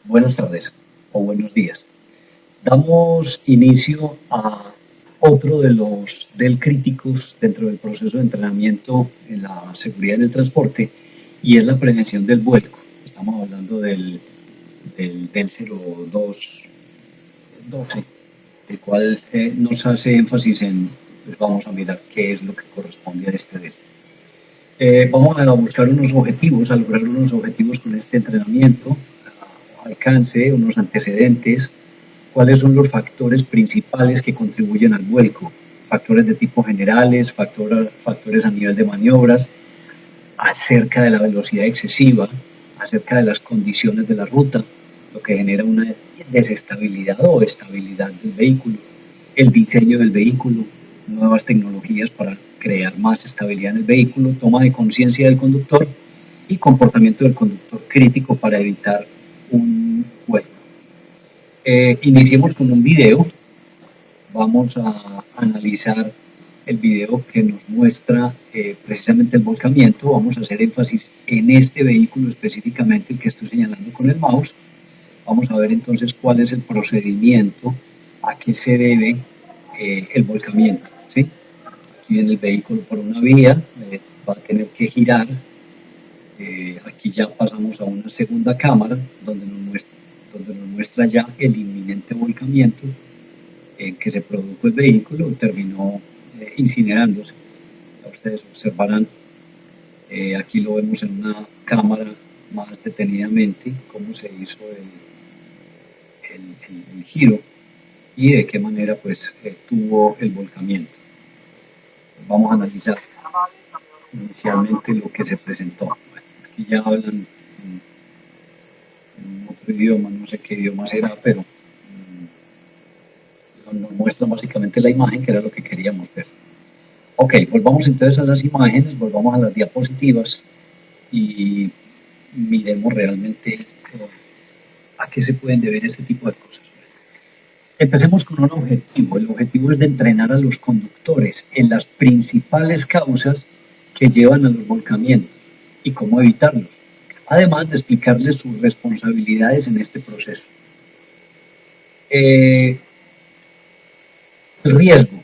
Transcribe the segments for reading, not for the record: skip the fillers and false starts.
Buenas tardes o buenos días. Damos inicio a otro de los críticos dentro del proceso de entrenamiento en la seguridad en el transporte y es la prevención del vuelco. Estamos hablando del 0212, el cual nos hace énfasis en, pues vamos a mirar qué es lo que corresponde a este del. Vamos a buscar unos objetivos, a lograr unos objetivos con este entrenamiento, alcance, unos antecedentes, cuáles son los factores principales que contribuyen al vuelco, factores de tipo generales, factores a nivel de maniobras, acerca de la velocidad excesiva, acerca de las condiciones de la ruta, lo que genera una desestabilidad o estabilidad del vehículo, el diseño del vehículo, nuevas tecnologías para crear más estabilidad en el vehículo, toma de conciencia del conductor y comportamiento del conductor crítico para evitar un vuelco. Iniciemos con un video. Vamos a analizar el video que nos muestra precisamente el volcamiento. Vamos a hacer énfasis en este vehículo específicamente, el que estoy señalando con el mouse. Vamos a ver entonces cuál es el procedimiento, a qué se debe el volcamiento, ¿sí? Aquí viene el vehículo por una vía, va a tener que girar. Aquí ya pasamos a una segunda cámara donde nos muestra ya el inminente volcamiento en que se produjo el vehículo y terminó incinerándose. Ya ustedes observarán, aquí lo vemos en una cámara más detenidamente, cómo se hizo el giro y de qué manera pues tuvo el volcamiento. Vamos a analizar inicialmente lo que se presentó. Bueno, aquí ya hablan en otro idioma, no sé qué idioma será, pero nos muestra básicamente la imagen, que era lo que queríamos ver. Ok, volvamos entonces a las imágenes, volvamos a las diapositivas y miremos realmente a qué se pueden deber este tipo de cosas. Empecemos con un objetivo. El objetivo es de entrenar a los conductores en las principales causas que llevan a los volcamientos y cómo evitarlos, además de explicarles sus responsabilidades en este proceso. El riesgo.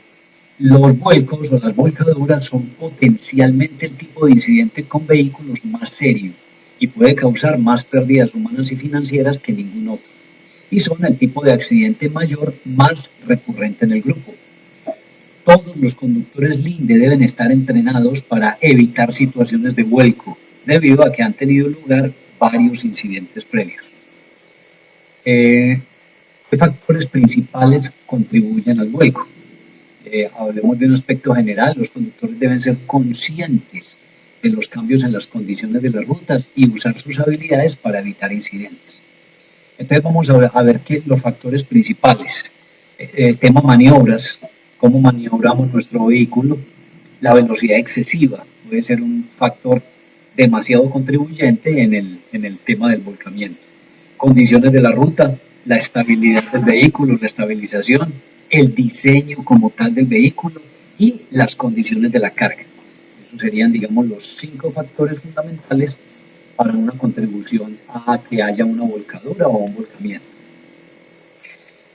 Los vuelcos o las volcaduras son potencialmente el tipo de incidente con vehículos más serio y puede causar más pérdidas humanas y financieras que ningún otro. Y son el tipo de accidente mayor más recurrente en el grupo. Todos los conductores LINDE deben estar entrenados para evitar situaciones de vuelco, debido a que han tenido lugar varios incidentes previos. ¿Qué factores principales contribuyen al vuelco? Hablemos de un aspecto general. Los conductores deben ser conscientes de los cambios en las condiciones de las rutas y usar sus habilidades para evitar incidentes. Entonces vamos a ver los factores principales. Tema maniobras, cómo maniobramos nuestro vehículo. La velocidad excesiva puede ser un factor demasiado contribuyente en el tema del volcamiento. Condiciones de la ruta, la estabilidad del vehículo, la estabilización, el diseño como tal del vehículo y las condiciones de la carga. Esos serían, digamos, los 5 factores fundamentales para una contribución a que haya una volcadura o un volcamiento.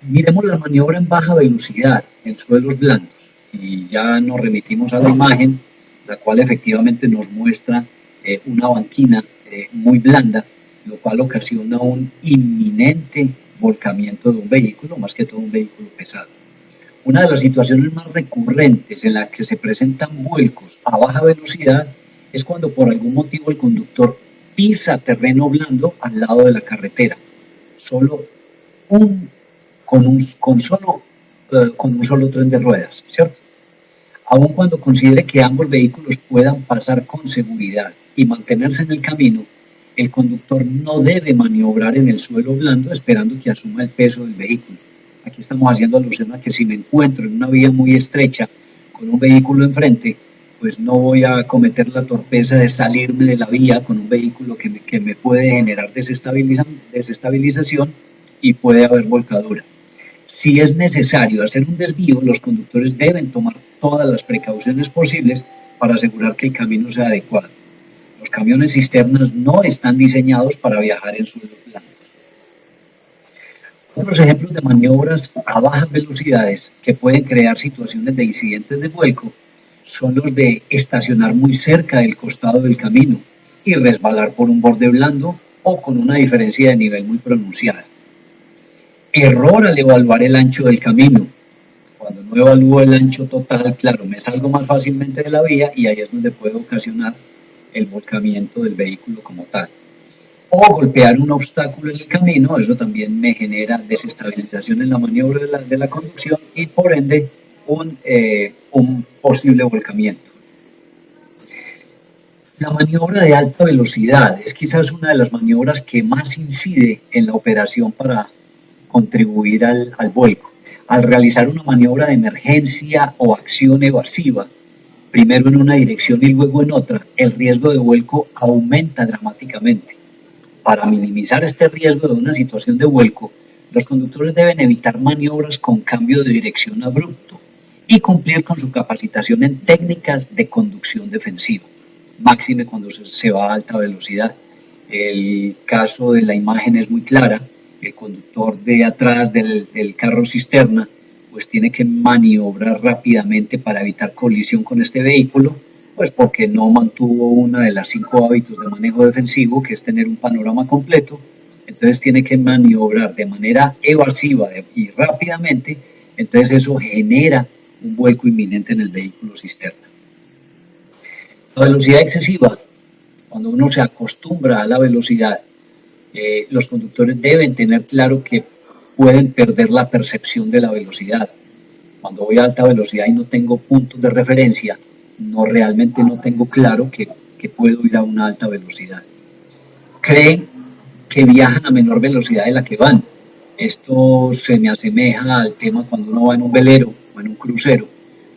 Miremos la maniobra en baja velocidad en suelos blandos y ya nos remitimos a la imagen, la cual efectivamente nos muestra una banquina muy blanda, lo cual ocasiona un inminente volcamiento de un vehículo, más que todo un vehículo pesado. Una de las situaciones más recurrentes en las que se presentan vuelcos a baja velocidad es cuando por algún motivo el conductor pisa terreno blando al lado de la carretera, con un solo tren de ruedas, ¿cierto? Aun cuando considere que ambos vehículos puedan pasar con seguridad y mantenerse en el camino, el conductor no debe maniobrar en el suelo blando esperando que asuma el peso del vehículo. Aquí estamos haciendo alusión a que si me encuentro en una vía muy estrecha con un vehículo enfrente, pues no voy a cometer la torpeza de salirme de la vía con un vehículo que me puede generar desestabilización y puede haber volcadura. Si es necesario hacer un desvío, los conductores deben tomar todas las precauciones posibles para asegurar que el camino sea adecuado. Los camiones cisternas no están diseñados para viajar en suelos blandos. Otros ejemplos de maniobras a bajas velocidades que pueden crear situaciones de incidentes de vuelco son los de estacionar muy cerca del costado del camino y resbalar por un borde blando o con una diferencia de nivel muy pronunciada. Error al evaluar el ancho del camino. Cuando no evalúo el ancho total, claro, me salgo más fácilmente de la vía y ahí es donde puede ocasionar el volcamiento del vehículo como tal. O golpear un obstáculo en el camino, eso también me genera desestabilización en la maniobra de la conducción y por ende un posible volcamiento. La maniobra de alta velocidad es quizás una de las maniobras que más incide en la operación para contribuir al vuelco. Al realizar una maniobra de emergencia o acción evasiva, primero en una dirección y luego en otra, el riesgo de vuelco aumenta dramáticamente. Para minimizar este riesgo de una situación de vuelco, los conductores deben evitar maniobras con cambio de dirección abrupto y cumplir con su capacitación en técnicas de conducción defensiva, máxime cuando se va a alta velocidad. El caso de la imagen es muy clara. El conductor de atrás del carro cisterna pues tiene que maniobrar rápidamente para evitar colisión con este vehículo, pues porque no mantuvo una de las 5 hábitos de manejo defensivo, que es tener un panorama completo. Entonces tiene que maniobrar de manera evasiva y rápidamente, entonces eso genera un vuelco inminente en el vehículo cisterna. La velocidad excesiva, cuando uno se acostumbra a la velocidad, los conductores deben tener claro que pueden perder la percepción de la velocidad. Cuando voy a alta velocidad y no tengo puntos de referencia, realmente no tengo claro que puedo ir a una alta velocidad. Creen que viajan a menor velocidad de la que van. Esto se me asemeja al tema cuando uno va en un velero o en un crucero.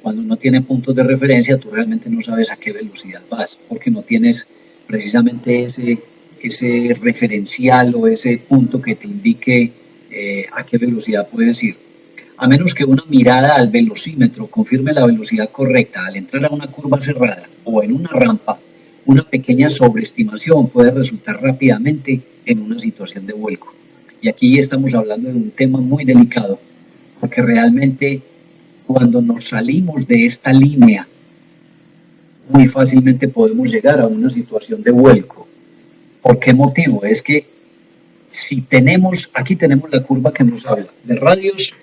Cuando uno tiene puntos de referencia, tú realmente no sabes a qué velocidad vas, porque no tienes precisamente ese referencial o ese punto que te indique a qué velocidad puedes ir. A menos que una mirada al velocímetro confirme la velocidad correcta al entrar a una curva cerrada o en una rampa, una pequeña sobreestimación puede resultar rápidamente en una situación de vuelco. Y aquí estamos hablando de un tema muy delicado, porque realmente cuando nos salimos de esta línea, muy fácilmente podemos llegar a una situación de vuelco. ¿Por qué motivo? Es que si aquí tenemos la curva que nos habla de radios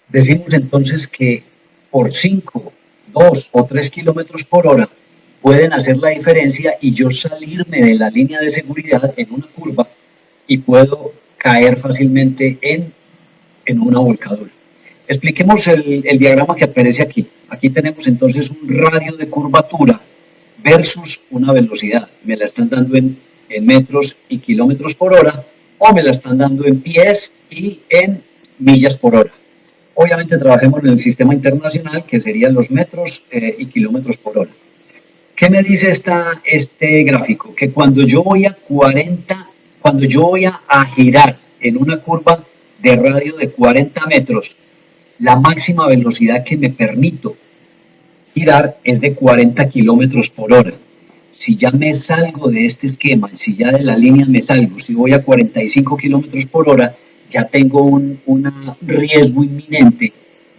decimos entonces que por 5, 2 o 3 kilómetros por hora pueden hacer la diferencia y yo salirme de la línea de seguridad en una curva y puedo caer fácilmente en una volcadura. Expliquemos el diagrama que aparece aquí. Aquí tenemos entonces un radio de curvatura versus una velocidad. Me la están dando en metros y kilómetros por hora o me la están dando en pies y en millas por hora. Obviamente trabajemos en el sistema internacional, que serían los metros y kilómetros por hora. ¿Qué me dice este gráfico? Que cuando yo voy a girar en una curva de radio de 40 metros, la máxima velocidad que me permito girar es de 40 kilómetros por hora. Si ya me salgo de este esquema, si ya de la línea me salgo, si voy a 45 kilómetros por hora, ya tengo un riesgo inminente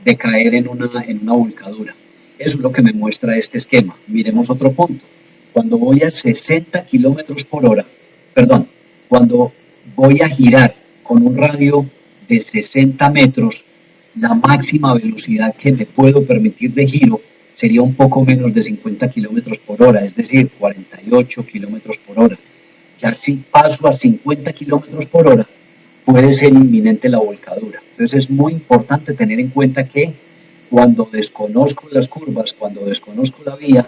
de caer en una volcadura. Eso es lo que me muestra este esquema. Miremos otro punto. Cuando voy a 60 kilómetros por hora, cuando voy a girar con un radio de 60 metros, la máxima velocidad que me puedo permitir de giro sería un poco menos de 50 kilómetros por hora, es decir, 48 kilómetros por hora. Ya si paso a 50 kilómetros por hora, puede ser inminente la volcadura. Entonces es muy importante tener en cuenta que cuando desconozco las curvas, cuando desconozco la vía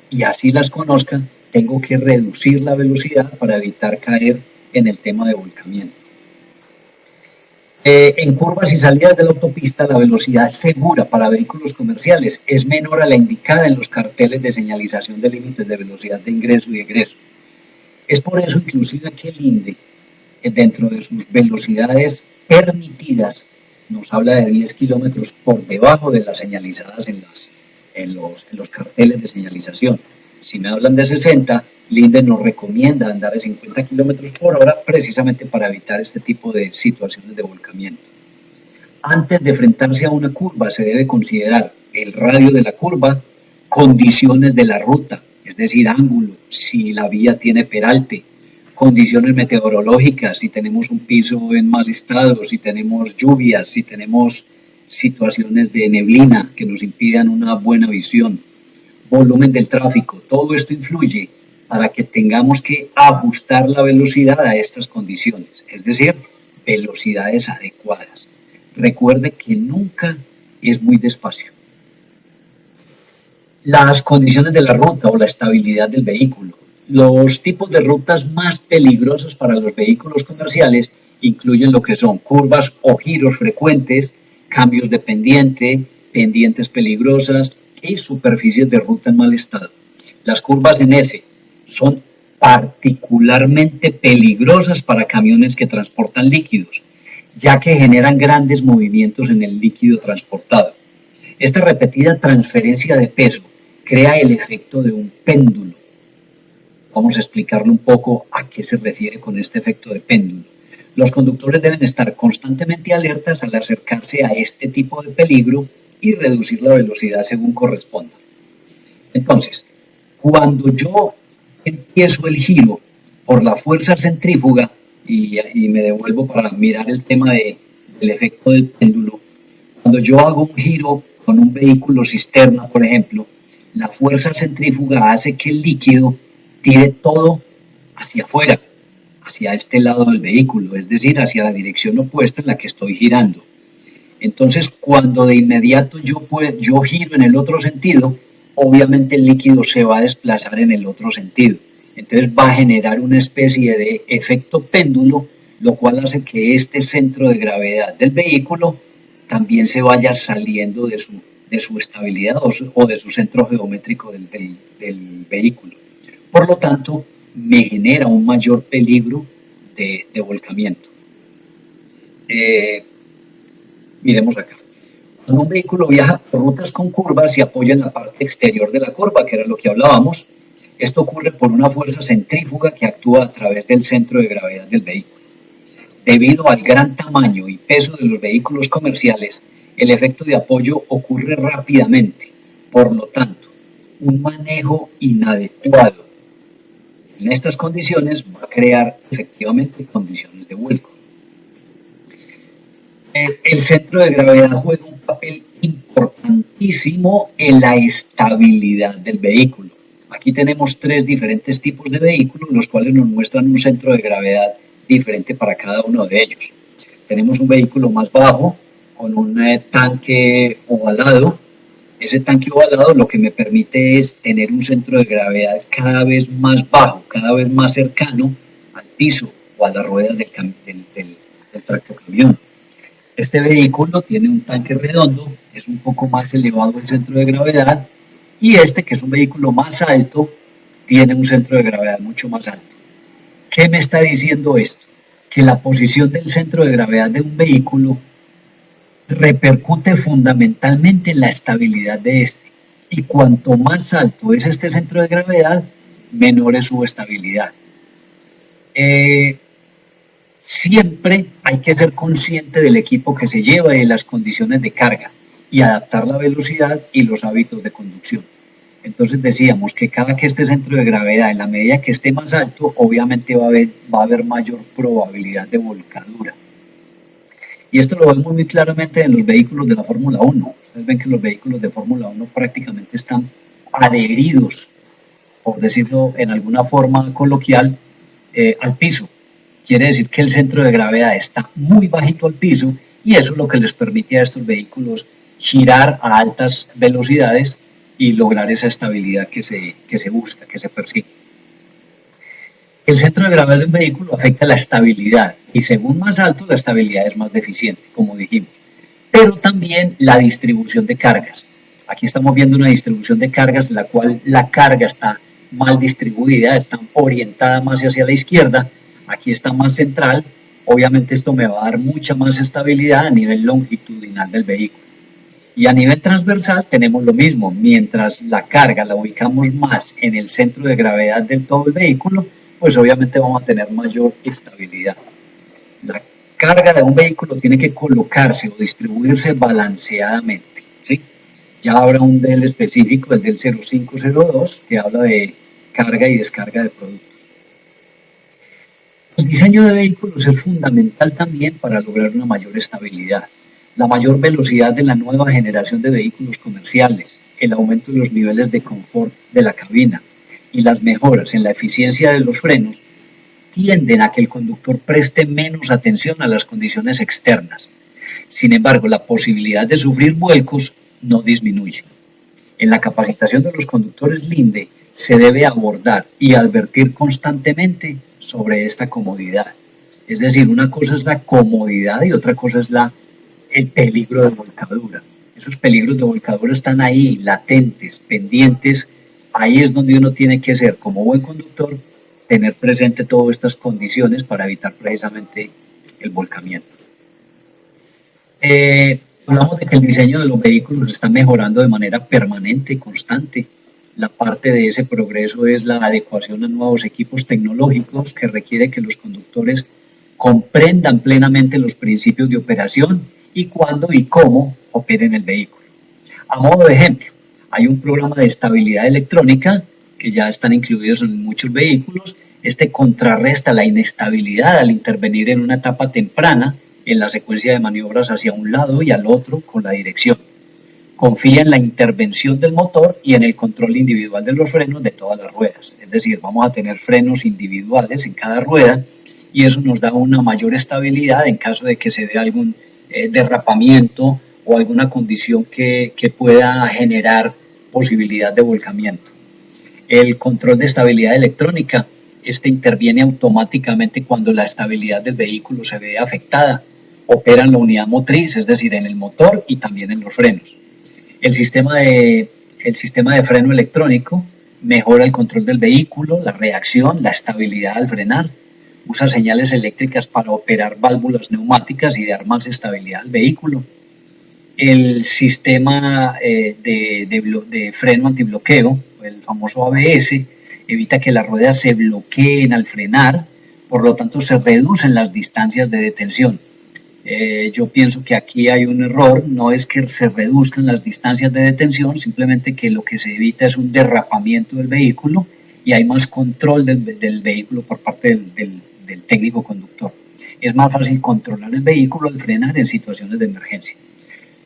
y así las conozca, tengo que reducir la velocidad para evitar caer en el tema de volcamiento. En curvas y salidas de la autopista, la velocidad segura para vehículos comerciales es menor a la indicada en los carteles de señalización de límites de velocidad de ingreso y egreso. Es por eso inclusive que el INDE dentro de sus velocidades permitidas, nos habla de 10 kilómetros por debajo de las señalizadas en los carteles de señalización. Si me hablan de 60, Linde nos recomienda andar a 50 kilómetros por hora precisamente para evitar este tipo de situaciones de volcamiento. Antes de enfrentarse a una curva se debe considerar el radio de la curva, condiciones de la ruta, es decir, ángulo, si la vía tiene peralte, condiciones meteorológicas, si tenemos un piso en mal estado, si tenemos lluvias, si tenemos situaciones de neblina que nos impidan una buena visión, volumen del tráfico, todo esto influye para que tengamos que ajustar la velocidad a estas condiciones, es decir, velocidades adecuadas. Recuerde que nunca es muy despacio. Las condiciones de la ruta o la estabilidad del vehículo. Los tipos de rutas más peligrosos para los vehículos comerciales incluyen lo que son curvas o giros frecuentes, cambios de pendiente, pendientes peligrosas y superficies de ruta en mal estado. Las curvas en S son particularmente peligrosas para camiones que transportan líquidos, ya que generan grandes movimientos en el líquido transportado. Esta repetida transferencia de peso crea el efecto de un péndulo. Vamos a explicarle un poco a qué se refiere con este efecto de péndulo. Los conductores deben estar constantemente alertas al acercarse a este tipo de peligro y reducir la velocidad según corresponda. Entonces, cuando yo empiezo el giro por la fuerza centrífuga, y me devuelvo para mirar el tema del efecto del péndulo, cuando yo hago un giro con un vehículo cisterna, por ejemplo, la fuerza centrífuga hace que el líquido tire todo hacia afuera, hacia este lado del vehículo, es decir, hacia la dirección opuesta en la que estoy girando. Entonces, cuando de inmediato yo giro en el otro sentido, obviamente el líquido se va a desplazar en el otro sentido. Entonces va a generar una especie de efecto péndulo, lo cual hace que este centro de gravedad del vehículo también se vaya saliendo de su estabilidad o de su centro geométrico del vehículo. Por lo tanto, me genera un mayor peligro de volcamiento. Miremos acá. Cuando un vehículo viaja por rutas con curvas, se apoya en la parte exterior de la curva, que era lo que hablábamos. Esto ocurre por una fuerza centrífuga que actúa a través del centro de gravedad del vehículo. Debido al gran tamaño y peso de los vehículos comerciales, el efecto de apoyo ocurre rápidamente. Por lo tanto, un manejo inadecuado en estas condiciones va a crear efectivamente condiciones de vuelco. El centro de gravedad juega un papel importantísimo en la estabilidad del vehículo. Aquí tenemos tres diferentes tipos de vehículos, los cuales nos muestran un centro de gravedad diferente para cada uno de ellos. Tenemos un vehículo más bajo, con un tanque ovalado. Ese tanque ovalado lo que me permite es tener un centro de gravedad cada vez más bajo, cada vez más cercano al piso o a las ruedas del tractocamión. Este vehículo tiene un tanque redondo, es un poco más elevado el centro de gravedad, y este, que es un vehículo más alto, tiene un centro de gravedad mucho más alto. ¿Qué me está diciendo esto? Que la posición del centro de gravedad de un vehículo repercute fundamentalmente en la estabilidad de este. Y cuanto más alto es este centro de gravedad, menor es su estabilidad. Siempre hay que ser consciente del equipo que se lleva y de las condiciones de carga y adaptar la velocidad y los hábitos de conducción. Entonces decíamos que cada que este centro de gravedad, en la medida que esté más alto, obviamente va a haber mayor probabilidad de volcadura. Y esto lo vemos muy claramente en los vehículos de la Fórmula 1. Ustedes ven que los vehículos de Fórmula 1 prácticamente están adheridos, por decirlo en alguna forma coloquial, al piso. Quiere decir que el centro de gravedad está muy bajito al piso y eso es lo que les permite a estos vehículos girar a altas velocidades y lograr esa estabilidad que se busca, que se persigue. El centro de gravedad de un vehículo afecta la estabilidad y según más alto la estabilidad es más deficiente, como dijimos. Pero también la distribución de cargas. Aquí estamos viendo una distribución de cargas en la cual la carga está mal distribuida, está orientada más hacia la izquierda. aquí está más central, obviamente esto me va a dar mucha más estabilidad a nivel longitudinal del vehículo. Y a nivel transversal tenemos lo mismo, mientras la carga la ubicamos más en el centro de gravedad del todo el vehículo, pues obviamente vamos a tener mayor estabilidad. La carga de un vehículo tiene que colocarse o distribuirse balanceadamente, ¿sí? Ya habrá un DEL específico, el DEL 0502, que habla de carga y descarga de productos. El diseño de vehículos es fundamental también para lograr una mayor estabilidad, la mayor velocidad de la nueva generación de vehículos comerciales, el aumento de los niveles de confort de la cabina y las mejoras en la eficiencia de los frenos tienden a que el conductor preste menos atención a las condiciones externas. Sin embargo, la posibilidad de sufrir vuelcos no disminuye. En la capacitación de los conductores Linde se debe abordar y advertir constantemente sobre esta comodidad. Es decir, una cosa es la comodidad y otra cosa es el peligro de volcadura. Esos peligros de volcadura están ahí, latentes, pendientes. Ahí es donde uno tiene que ser, como buen conductor, tener presente todas estas condiciones para evitar precisamente el volcamiento. Hablamos de que el diseño de los vehículos está mejorando de manera permanente y constante. La parte de ese progreso es la adecuación a nuevos equipos tecnológicos que requiere que los conductores comprendan plenamente los principios de operación y cuándo y cómo operen el vehículo. A modo de ejemplo, hay un programa de estabilidad electrónica que ya están incluidos en muchos vehículos. Este contrarresta la inestabilidad al intervenir en una etapa temprana en la secuencia de maniobras hacia un lado y al otro con la dirección. Confía en la intervención del motor y en el control individual de los frenos de todas las ruedas. Es decir, vamos a tener frenos individuales en cada rueda y eso nos da una mayor estabilidad en caso de que se dé algún derrapamiento o alguna condición que pueda generar posibilidad de volcamiento. El control de estabilidad electrónica, este interviene automáticamente cuando la estabilidad del vehículo se ve afectada. Opera en la unidad motriz, es decir, en el motor y también en los frenos. El sistema de freno electrónico mejora el control del vehículo, la reacción, la estabilidad al frenar. Usa señales eléctricas para operar válvulas neumáticas y dar más estabilidad al vehículo. El sistema de freno antibloqueo, el famoso ABS, evita que las ruedas se bloqueen al frenar, por lo tanto se reducen las distancias de detención. Yo pienso que aquí hay un error, no es que se reduzcan las distancias de detención, simplemente que lo que se evita es un derrapamiento del vehículo y hay más control del vehículo por parte del técnico conductor. Es más fácil controlar el vehículo al frenar en situaciones de emergencia.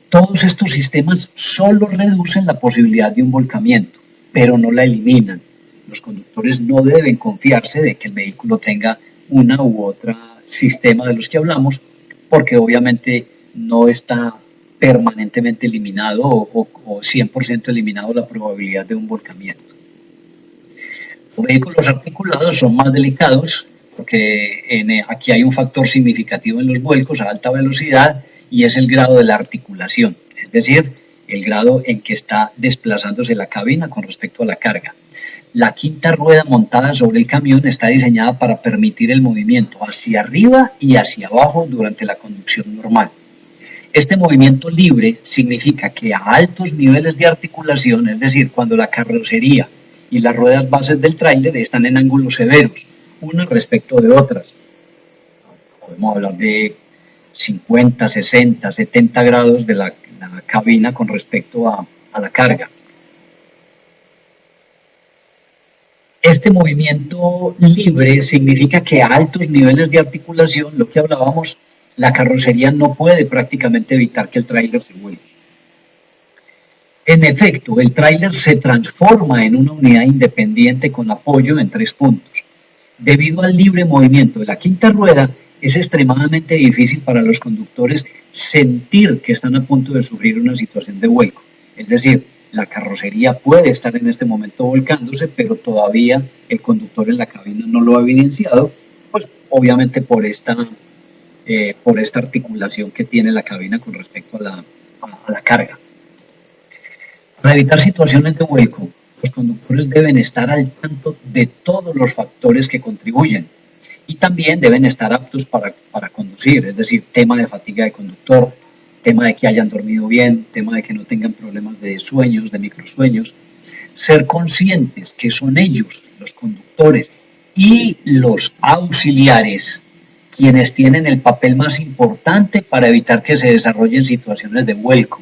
Todos estos sistemas solo reducen la posibilidad de un volcamiento, pero no la eliminan. Los conductores no deben confiarse de que el vehículo tenga una u otra sistema de los que hablamos, porque obviamente no está permanentemente eliminado o 100% eliminado la probabilidad de un volcamiento. Los vehículos articulados son más delicados porque aquí hay un factor significativo en los vuelcos a alta velocidad y es el grado de la articulación, es decir, el grado en que está desplazándose la cabina con respecto a la carga. La quinta rueda montada sobre el camión está diseñada para permitir el movimiento hacia arriba y hacia abajo durante la conducción normal. Este movimiento libre significa que a altos niveles de articulación, es decir, cuando la carrocería y las ruedas bases del tráiler están en ángulos severos, unas respecto de otras. Podemos hablar de 50, 60, 70 grados de la cabina con respecto a la carga. Este movimiento libre significa que a altos niveles de articulación, lo que hablábamos, la carrocería no puede prácticamente evitar que el tráiler se vuelque. En efecto, el tráiler se transforma en una unidad independiente con apoyo en 3 puntos. Debido al libre movimiento de la quinta rueda, es extremadamente difícil para los conductores sentir que están a punto de sufrir una situación de vuelco. Es decir, la carrocería puede estar en este momento volcándose, pero todavía el conductor en la cabina no lo ha evidenciado, pues obviamente por esta articulación que tiene la cabina con respecto a la carga. Para evitar situaciones de vuelco, los conductores deben estar al tanto de todos los factores que contribuyen Y también deben estar aptos para conducir, es decir, tema de fatiga de conductor, tema de que hayan dormido bien, tema de que no tengan problemas de sueños, de microsueños. Ser conscientes que son ellos, los conductores y los auxiliares, quienes tienen el papel más importante para evitar que se desarrollen situaciones de vuelco.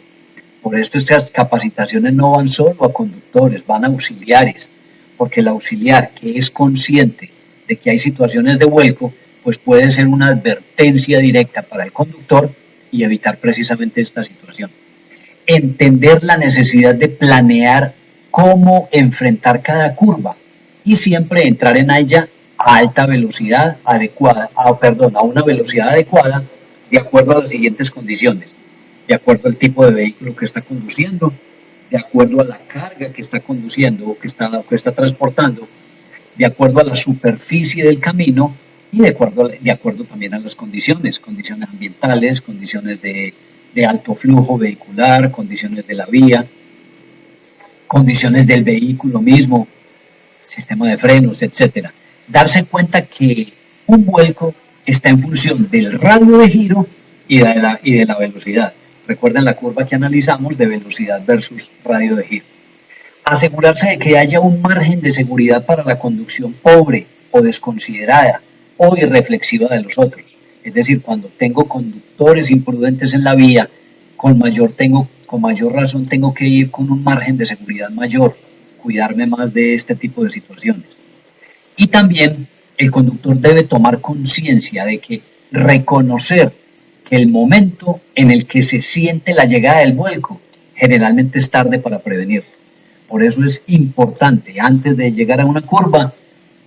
Por esto estas capacitaciones no van solo a conductores, van a auxiliares, porque el auxiliar que es consciente de que hay situaciones de vuelco, pues puede ser una advertencia directa para el conductor y evitar precisamente esta situación. Entender la necesidad de planear cómo enfrentar cada curva y siempre entrar en ella a alta velocidad adecuada, a una velocidad adecuada de acuerdo a las siguientes condiciones: de acuerdo al tipo de vehículo que está conduciendo, de acuerdo a la carga que está conduciendo o que está transportando, de acuerdo a la superficie del camino y de acuerdo también a las condiciones ambientales, condiciones de alto flujo vehicular, condiciones de la vía, condiciones del vehículo mismo, sistema de frenos, etcétera. Darse cuenta que un vuelco está en función del radio de giro y de la velocidad. Recuerden la curva que analizamos de velocidad versus radio de giro. Asegurarse de que haya un margen de seguridad para la conducción pobre o desconsiderada o irreflexiva de los otros. Es decir, cuando tengo conductores imprudentes en la vía, con mayor razón tengo que ir con un margen de seguridad mayor, cuidarme más de este tipo de situaciones. Y también el conductor debe tomar conciencia de que reconocer que el momento en el que se siente la llegada del vuelco generalmente es tarde para prevenirlo. Por eso es importante, antes de llegar a una curva,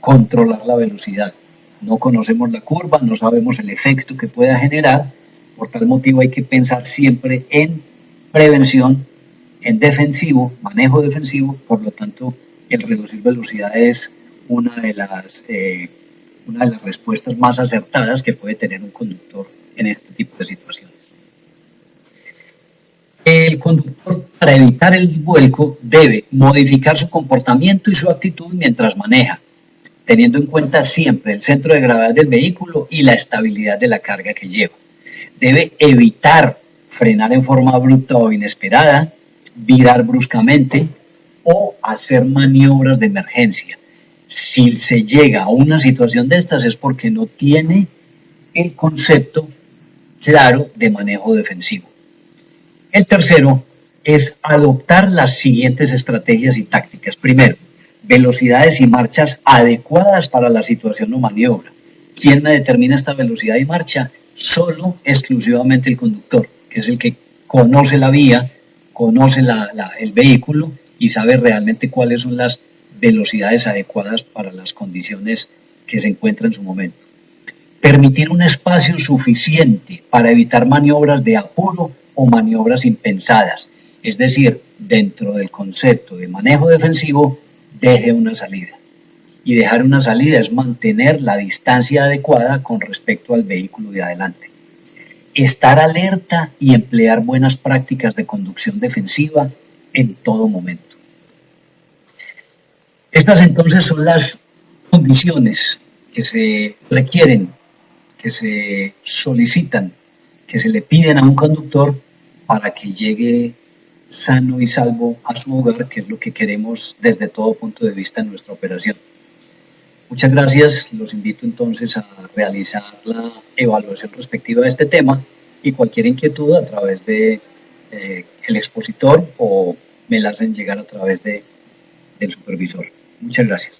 controlar la velocidad. No conocemos la curva, no sabemos el efecto que pueda generar, por tal motivo hay que pensar siempre en prevención, en defensivo, manejo defensivo. Por lo tanto, el reducir velocidad es una de las respuestas más acertadas que puede tener un conductor en este tipo de situaciones. El conductor, para evitar el vuelco, debe modificar su comportamiento y su actitud mientras maneja, teniendo en cuenta siempre el centro de gravedad del vehículo y la estabilidad de la carga que lleva. Debe evitar frenar en forma abrupta o inesperada, virar bruscamente o hacer maniobras de emergencia. Si se llega a una situación de estas es porque no tiene el concepto claro de manejo defensivo. El tercero es adoptar las siguientes estrategias y tácticas. Primero, velocidades y marchas adecuadas para la situación o maniobra. ¿Quién me determina esta velocidad y marcha? Solo, exclusivamente el conductor, que es el que conoce la vía, conoce el vehículo y sabe realmente cuáles son las velocidades adecuadas para las condiciones que se encuentran en su momento. Permitir un espacio suficiente para evitar maniobras de apuro o maniobras impensadas, es decir, dentro del concepto de manejo defensivo, deje una salida. Y dejar una salida es mantener la distancia adecuada con respecto al vehículo de adelante. Estar alerta y emplear buenas prácticas de conducción defensiva en todo momento. Estas entonces son las condiciones que se requieren, que se solicitan, que se le piden a un conductor para que llegue sano y salvo a su hogar, que es lo que queremos desde todo punto de vista en nuestra operación. Muchas gracias, los invito entonces a realizar la evaluación respectiva de este tema y cualquier inquietud a través de el expositor o me la hacen llegar a través del supervisor. Muchas gracias.